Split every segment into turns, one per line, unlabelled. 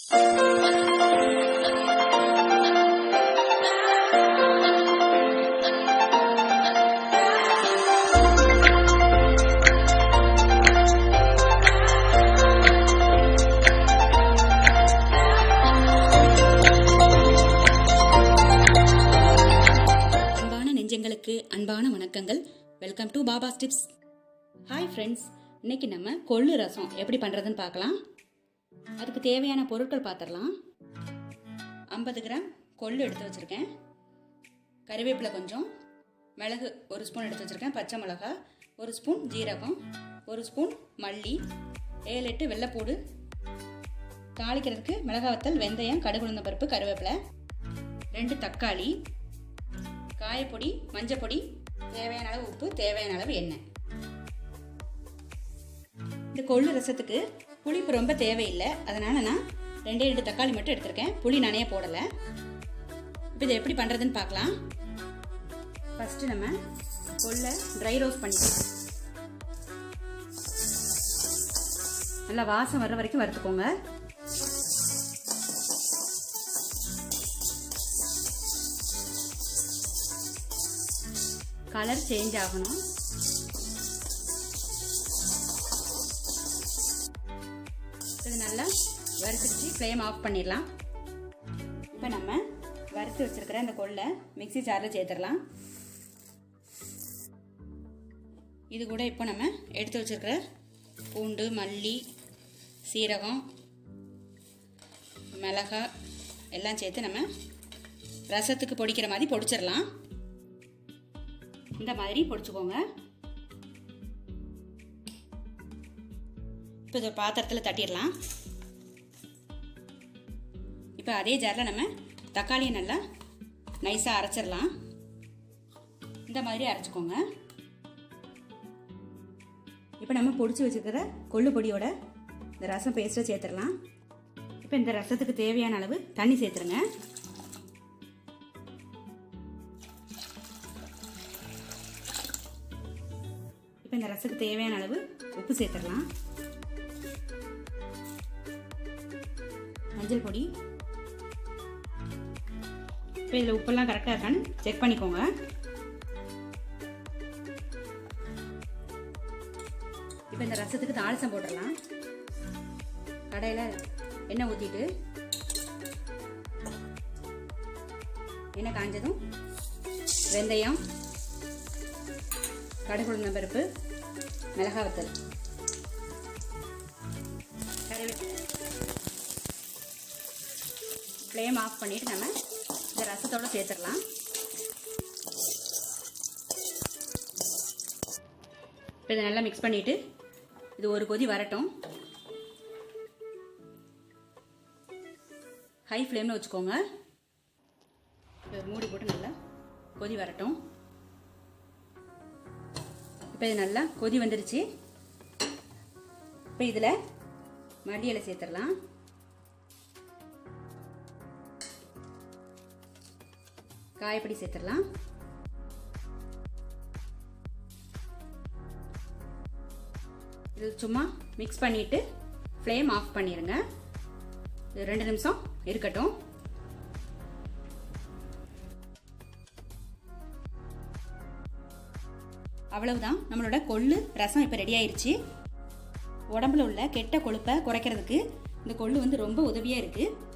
அன்பான வணக்கங்கள். Welcome to பாபாஸ் டிப்ஸ். ஹாய் ஃப்ரெண்ட்ஸ், இன்னைக்கு நம்ம கொள்ளு ரசம் எப்படி பண்ணுறதுன்னு பார்க்கலாம். அதுக்கு தேவையான பொருட்கள் பார்த்துடலாம். 50 கிராம் கொள்ளு எடுத்து வச்சுருக்கேன், கறிவேப்பிலை கொஞ்சம், மிளகு 1 ஸ்பூன் எடுத்து வச்சுருக்கேன், பச்சை மிளகாய் 1 ஸ்பூன், ஜீரகம் 1 ஸ்பூன், மல்லி 7-8 வெள்ளைப்பூடு, தாளிக்கிறதுக்கு மிளகாய் வத்தல், வெந்தயம், கடுகு உளுந்தம் பருப்பு, கறிவேப்பிலை, 2 தக்காளி, காயப்பொடி, மஞ்சப்பொடி, தேவையான அளவு உப்பு, தேவையான அளவு எண்ணெய். இந்த கொள்ளு ரசத்துக்கு புளிப்பு ரொம்ப தேவையில்லை, அதனால நான் 2 தக்காளி மட்டும் எடுத்திருக்கேன். புளி நனைய போடலை. இப்போ இதை எப்படி பண்ணுறதுன்னு பார்க்கலாம். ஃபஸ்ட்டு நம்ம கொள்ளை ட்ரை ரோஸ்ட் பண்ணிக்கலாம். நல்லா வாசம் வர்ற வரைக்கும் வறுத்துக்கோங்க. கலர் சேஞ்ச் ஆகணும். இது நல்லா வறுத்துச்சு, ஃப்ளேம் ஆஃப் பண்ணிடலாம். இப்போ நம்ம வறுத்து வச்சிருக்கிற இந்த கொள்ளை மிக்ஸி ஜாரில் சேர்த்துடலாம். இது கூட இப்போ நம்ம எடுத்து வச்சிருக்கிற பூண்டு, மல்லி, சீரகம், மிளகாய் எல்லாம் சேர்த்து நம்ம ரசத்துக்கு பொடிக்கிற மாதிரி பொடிச்சிடலாம். இந்த மாதிரி பொடிச்சுக்கோங்க. இப்போ இதை பாத்திரத்தில் தட்டிடலாம். இப்போ அதே ஜாரில் நம்ம தக்காளியை நல்லா நைஸாக அரைச்சிடலாம். இந்த மாதிரி அரைச்சிக்கோங்க. இப்போ நம்ம பொடிச்சு வச்சுருக்கிற கொள்ளு பொடியோட இந்த ரசம் பேஸ்ட்டை சேர்த்துடலாம். இப்போ இந்த ரசத்துக்கு தேவையான அளவு தண்ணி சேர்த்துருங்க. இப்போ இந்த ரசத்துக்கு தேவையான அளவு உப்பு சேர்த்துடலாம். மஞ்சள் பொடி. இப்போ இதில் உப்பெல்லாம் கரெக்டாக இருக்கான்னு செக் பண்ணிக்கோங்க. இப்போ இந்த ரசத்துக்கு தாளிசம் போட்டுடலாம். கடையில் எண்ணெய் ஊற்றிட்டு எண்ணெய் காஞ்சதும் வெந்தயம், கடுகு உளுந்தம் பருப்பு, மிளகாய் வத்தல், ஃப்ளேம் ஆஃப் பண்ணிவிட்டு நம்ம இந்த ரசத்தோடு சேர்த்துடலாம். இப்போ இதை நல்லா மிக்ஸ் பண்ணிவிட்டு இது ஒரு கொதி வரட்டும். ஹை ஃப்ளேமில் வச்சுக்கோங்க. இது மூடி போட்டு நல்லா கொதி வரட்டும். இப்போ இது நல்லா கொதி வந்துடுச்சு. இப்போ இதில் மல்லி இலை சேர்த்துடலாம். காயப்பொடி சேர்த்துடலாம். இது சும்மா மிக்ஸ் பண்ணிட்டு ஃப்ளேம் ஆஃப் பண்ணிடுங்க. இது 2 நிமிஷம் இருக்கட்டும். அவ்வளவுதான், நம்மளோட கொள்ளு ரசம் இப்போ ரெடி ஆயிடுச்சு. உடம்புல உள்ள கெட்ட கொழுப்பை குறைக்கிறதுக்கு இந்த கொள்ளு வந்து ரொம்ப உதவியாக இருக்குது.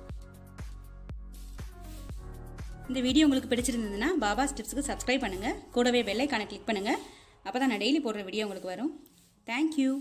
இந்த வீடியோ உங்களுக்கு பிடிச்சிருந்ததுன்னா பாபாஸ் டிப்ஸுக்கு சப்ஸ்கிரைப் பண்ணுங்கள். கூடவே பெல் ஐகானை கிளிக் பண்ணுங்கள். அப்போ தான் நான் டெய்லி போடுற வீடியோ உங்களுக்கு வரும். தேங்க்யூ.